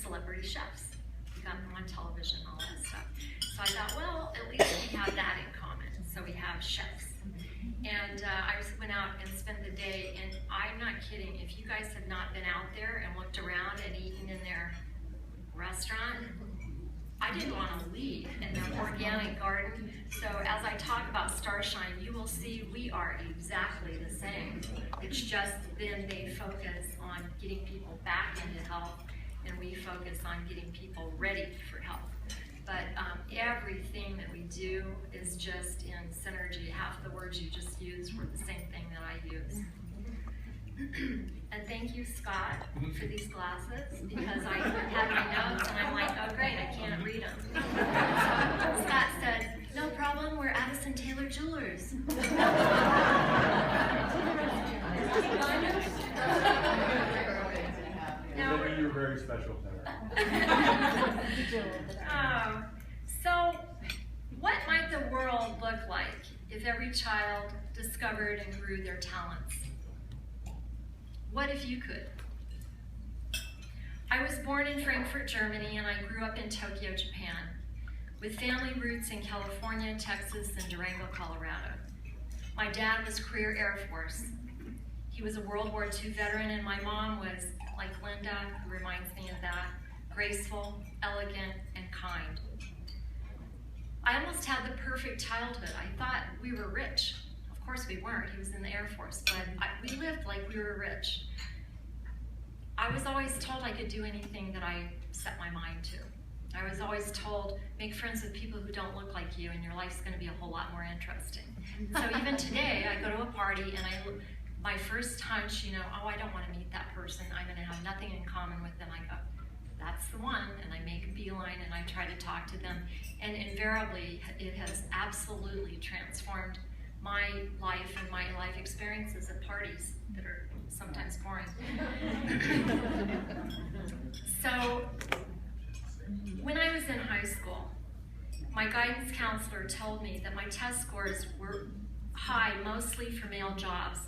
celebrity chefs. We got them on television, all that stuff. So I thought, well, at least we have that in common. So we have chefs. And I went out and spent the day, and I'm not kidding, if you guys have not been out there and looked around and eaten in their restaurant, I didn't want to leave in their organic garden. So as I talk about StarShine, you will see we are exactly the same. It's just then they focus on getting people back into health, and we focus on getting people ready for health. But everything that we do is just in synergy. Half the words you just used were the same thing that I use. And thank you, Scott, for these glasses, because I had my notes and I'm like, oh great, I can't read them. So Scott said, no problem, we're Addison Taylor Jewelers. Now, you're very special to her. So, what might the world look like if every child discovered and grew their talents? What if you could? I was born in Frankfurt, Germany, and I grew up in Tokyo, Japan, with family roots in California, Texas, and Durango, Colorado. My dad was career Air Force. He was a World War II veteran, and my mom was, like Linda, who reminds me of that, graceful, elegant, and kind. I almost had the perfect childhood. I thought we were rich. Of course we weren't. He was in the Air Force, but we lived like we were rich. I was always told I could do anything that I set my mind to. I was always told, make friends with people who don't look like you and your life's going to be a whole lot more interesting. So even today, I go to a party and my first hunch, oh, I don't want to meet that person. I'm going to have nothing in common with them. I go, that's the one, and I make a beeline and I try to talk to them. And invariably, it has absolutely transformed my life and my life experiences at parties that are sometimes boring. So, when I was in high school, my guidance counselor told me that my test scores were high, mostly for male jobs.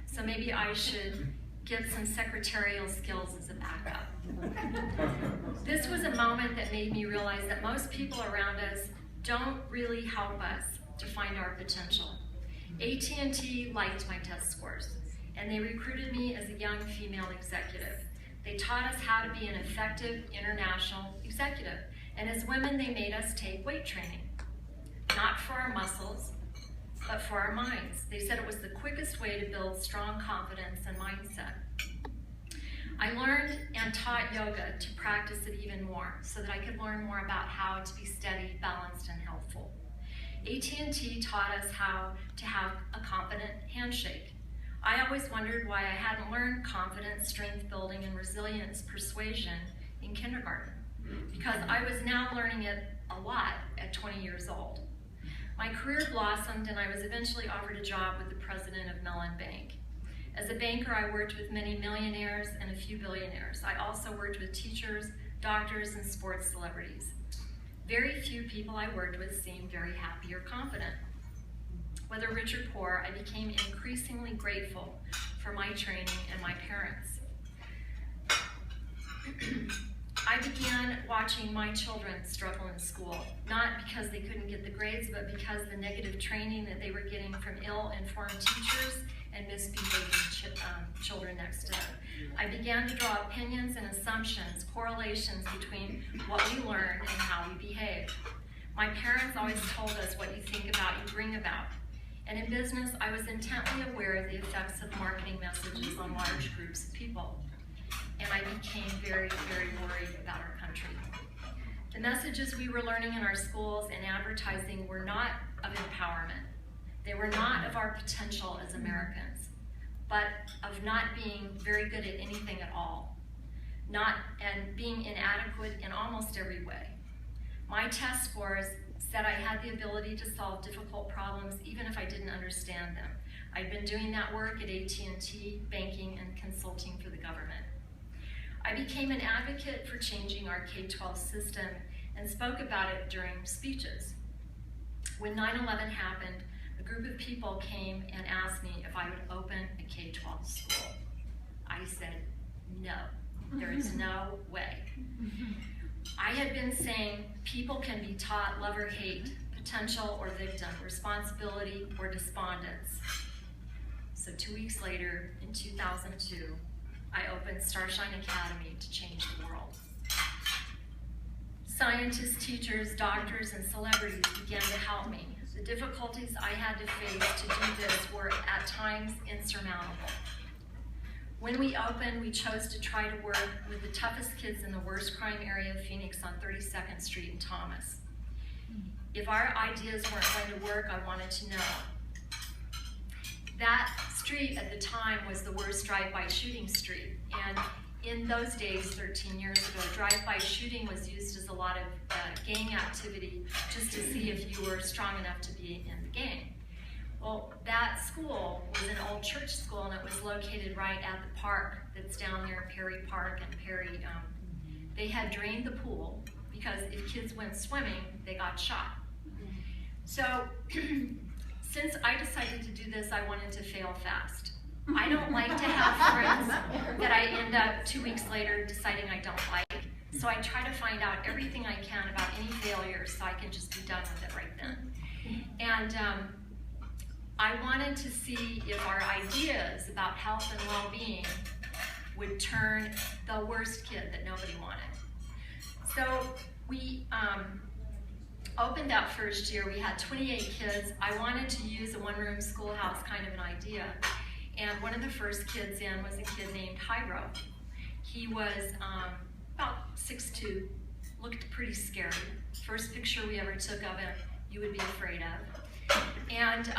So maybe I should get some secretarial skills as a backup. This was a moment that made me realize that most people around us don't really help us to find our potential. AT&T liked my test scores, and they recruited me as a young female executive. They taught us how to be an effective international executive, and as women, they made us take weight training, not for our muscles, but for our minds. They said it was the quickest way to build strong confidence and mindset. I learned and taught yoga to practice it even more so that I could learn more about how to be steady, balanced, and healthful. AT&T taught us how to have a confident handshake. I always wondered why I hadn't learned confidence, strength building, and resilience persuasion in kindergarten, because I was now learning it a lot at 20 years old. My career blossomed, and I was eventually offered a job with the president of Mellon Bank. As a banker, I worked with many millionaires and a few billionaires. I also worked with teachers, doctors, and sports celebrities. Very few people I worked with seemed very happy or confident. Whether rich or poor, I became increasingly grateful for my training and my parents. I began watching my children struggle in school, not because they couldn't get the grades, but because the negative training that they were getting from ill-informed teachers and misbehaving children next to them. I began to draw opinions and assumptions, correlations between what we learned and how we behaved. My parents always told us what you think about, you bring about. And in business, I was intently aware of the effects of marketing messages on large groups of people. And I became very, very worried about our country. The messages we were learning in our schools and advertising were not of empowerment. They were not of our potential as Americans, but of not being very good at anything at all, and being inadequate in almost every way. My test scores said I had the ability to solve difficult problems even if I didn't understand them. I'd been doing that work at AT&T, banking, and consulting for the government. I became an advocate for changing our K-12 system and spoke about it during speeches. When 9/11 happened, a group of people came and asked me if I would open a K-12 school. I said, no. There is no way. I had been saying people can be taught love or hate, potential or victim, responsibility or despondence. So 2 weeks later, in 2002, I opened StarShine Academy to change the world. Scientists, teachers, doctors, and celebrities began to help me. The difficulties I had to face to do this were at times insurmountable. When we opened, we chose to try to work with the toughest kids in the worst crime area of Phoenix on 32nd Street in Thomas. If our ideas weren't going to work, I wanted to know. That street at the time was the worst drive-by shooting street. And in those days, 13 years ago, drive-by shooting was used as a lot of gang activity just to see if you were strong enough to be in the gang. Well, that school was an old church school, and it was located right at the park that's down there, Perry Park and Perry. They had drained the pool because if kids went swimming, they got shot. So since I decided to do this, I wanted to fail fast. I don't like to have friends that I end up 2 weeks later deciding I don't like. So I try to find out everything I can about any failures so I can just be done with it right then. And I wanted to see if our ideas about health and well-being would turn the worst kid that nobody wanted. So we opened that first year. We had 28 kids. I wanted to use a one-room schoolhouse kind of an idea. And one of the first kids in was a kid named Hyro. He was about 6'2", looked pretty scary. First picture we ever took of him, you would be afraid of. And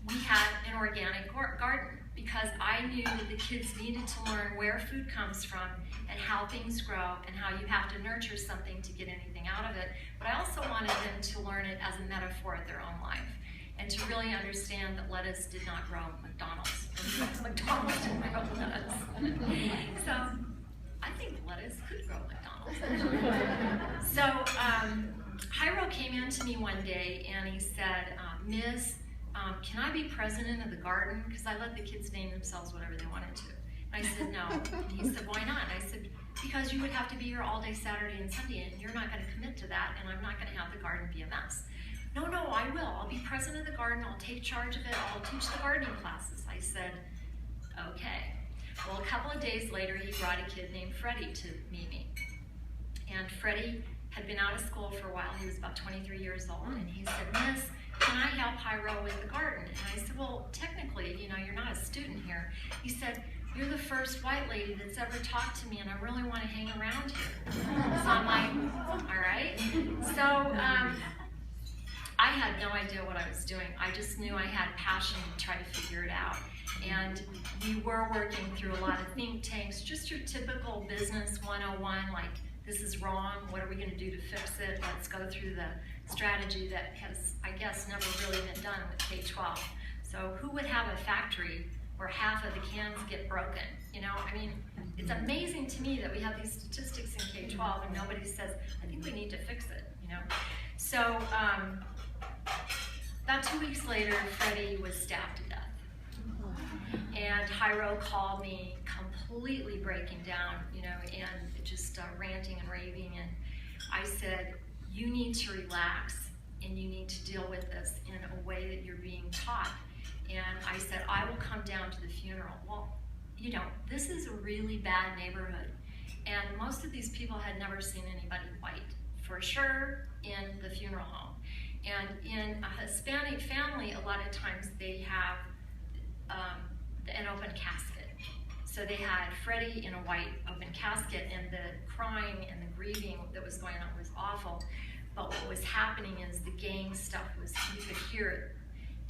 we had an organic garden because I knew that the kids needed to learn where food comes from and how things grow and how you have to nurture something to get anything out of it. But I also wanted them to learn it as a metaphor of their own life and to really understand that lettuce did not grow McDonald's. McDonald's didn't grow lettuce. So I think lettuce could grow McDonald's. So Hyro came in to me one day and he said, Ms., can I be president of the garden? Because I let the kids name themselves whatever they wanted to. And I said, no. And he said, why not? And I said, because you would have to be here all day Saturday and Sunday, and you're not going to commit to that, and I'm not going to have the garden be a mess. No, I will. I'll be president of the garden. I'll take charge of it. I'll teach the gardening classes. I said, okay. Well, a couple of days later, he brought a kid named Freddie to meet me. And Freddie had been out of school for a while. He was about 23 years old, and he said, Miss, can I help Hyro with the garden? And I said, well, technically, you're not a student here. He said, you're the first white lady that's ever talked to me, and I really want to hang around here. So I'm like, all right. So I had no idea what I was doing. I just knew I had passion to try to figure it out. And we were working through a lot of think tanks, just your typical business 101, like, this is wrong, what are we going to do to fix it? Let's go through the strategy that has, I guess, never really been done with K-12. So who would have a factory where half of the cans get broken? It's amazing to me that we have these statistics in K-12 and nobody says, I think we need to fix it, So about 2 weeks later, Freddie was stabbed to death. And Hyro called me completely breaking down, and just ranting and raving. And I said, you need to relax and you need to deal with this in a way that you're being taught. And I said, I will come down to the funeral. Well, this is a really bad neighborhood. And most of these people had never seen anybody white, for sure, in the funeral home. And in a Hispanic family, a lot of times they have an open casket. So they had Freddie in a white open casket, and the crying and the grieving that was going on was awful. But what was happening is the gang stuff was, you could hear it,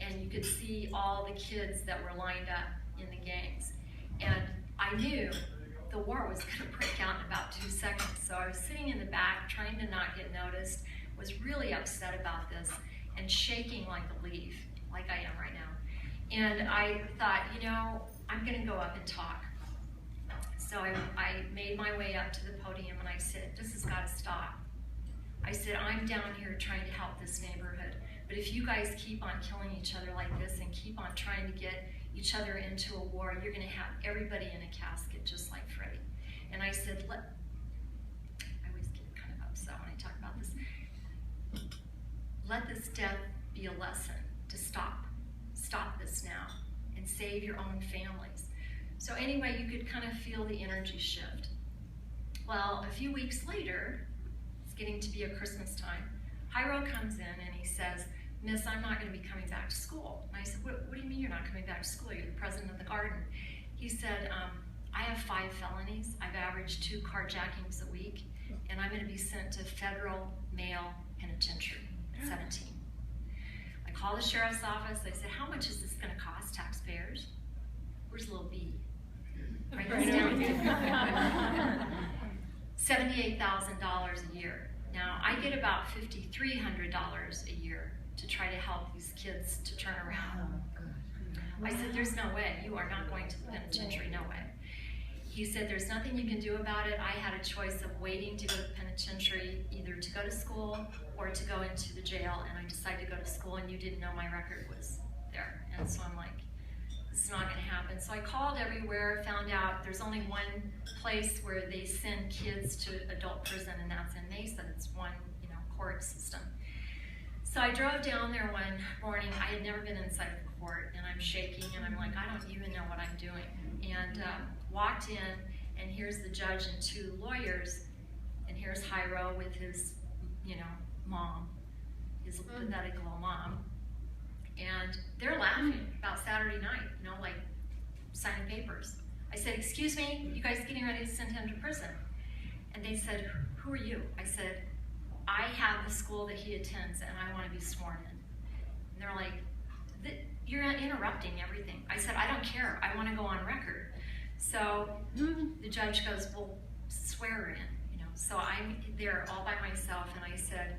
and you could see all the kids that were lined up in the gangs. And I knew the war was going to break out in about 2 seconds. So I was sitting in the back, trying to not get noticed, was really upset about this, and shaking like a leaf, like I am right now. And I thought, I'm going to go up and talk. So I made my way up to the podium and I said, this has got to stop. I said, I'm down here trying to help this neighborhood, but if you guys keep on killing each other like this and keep on trying to get each other into a war, you're going to have everybody in a casket just like Freddie. said, I always get kind of upset when I talk about this. Let this death be a lesson to stop this now and save your own families. So anyway, you could kind of feel the energy shift. Well, a few weeks later, it's getting to be a Christmas time, Jairo comes in and he says, Miss, I'm not going to be coming back to school. And I said, what do you mean you're not coming back to school? You're the president of the garden. He said, I have 5 felonies. I've averaged 2 carjackings a week, and I'm going to be sent to federal male penitentiary at 17. I called the sheriff's office. I said, how much is this going to cost taxpayers? Where's little B? Write this down. $78,000 a year. Now, I get about $5,300 a year to try to help these kids to turn around. I said, there's no way. You are not going to the penitentiary, no way. He said, there's nothing you can do about it. I had a choice of waiting to go to the penitentiary, either to go to school or to go into the jail, and I decided to go to school, and you didn't know my record was there. And so I'm like, this is not going to happen. So I called everywhere, found out there's only one place where they send kids to adult prison, and that's in Mesa. It's one, court system. So I drove down there one morning. I had never been inside the court, and I'm shaking, and I'm like, I don't even know what I'm doing. And walked in, and here's the judge and 2 lawyers, and here's Jairo with his, mom, his pathetic little mom. And they're laughing about Saturday night, like signing papers. I said, excuse me, you guys getting ready to send him to prison? And they said, who are you? I said, I have the school that he attends, and I want to be sworn in. And they're like, you're interrupting everything. I said, I don't care. I want to go on record. So the judge goes, well, swear her in. So I'm there all by myself, and I said,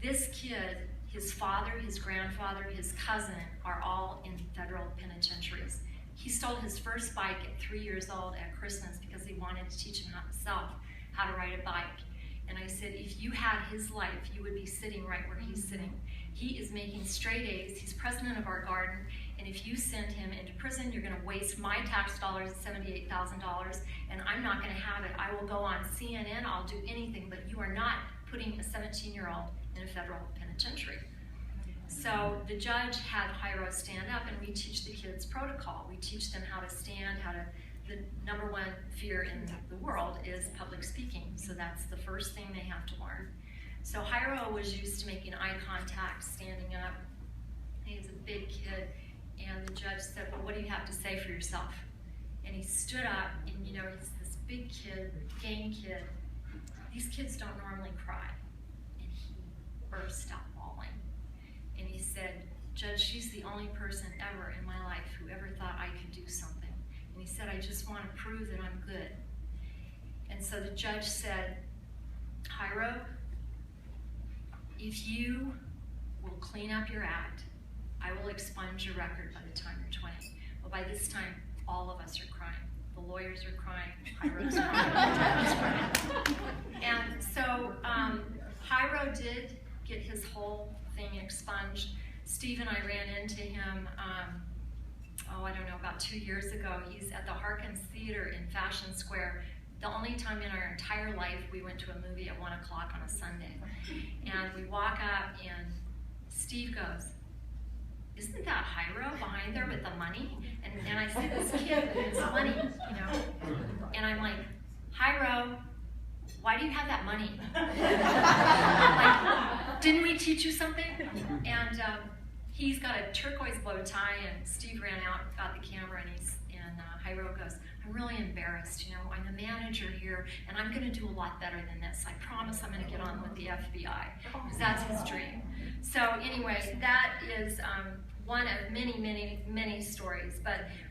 this kid, his father, his grandfather, his cousin are all in federal penitentiaries. He stole his first bike at 3 years old at Christmas because he wanted to teach him himself how to ride a bike. And I said, if you had his life, you would be sitting right where he's sitting. He is making straight A's. He's president of our garden. And if you send him into prison, you're going to waste my tax dollars, $78,000, and I'm not going to have it. I will go on CNN. I'll do anything, but you are not putting a 17-year-old in a federal penitentiary. So the judge had Jairo stand up, and we teach the kids protocol. We teach them how to stand, the number one fear in the world is public speaking. So that's the first thing they have to learn. So Jairo was used to making eye contact, standing up. He was a big kid, and the judge said, well, what do you have to say for yourself? And he stood up, and he's this big kid, gang kid. These kids don't normally cry. And he burst out bawling. And he said, Judge, she's the only person ever in my life who ever thought I could do something. And he said, I just want to prove that I'm good. And so the judge said, Jairo, if you will clean up your act, I will expunge your record by the time you're 20. Well, by this time, all of us are crying. The lawyers are crying, Jairo's crying, the judge is crying. And so Jairo did get his whole thing expunged. Steve and I ran into him, I don't know, about 2 years ago. He's at the Harkins Theater in Fashion Square. The only time in our entire life we went to a movie at 1 o'clock on a Sunday. And we walk up, and Steve goes, isn't that Jairo behind there with the money? And I said, this kid with his money, And I'm like, Jairo, why do you have that money? Like, didn't we teach you something? And he's got a turquoise bow tie, and Steve ran out, got the camera, and Jairo goes, I'm really embarrassed, I'm the manager here, and I'm gonna do a lot better than this. I promise I'm gonna get on with the FBI, because that's his dream. So anyway, that is one of many, many, many stories, but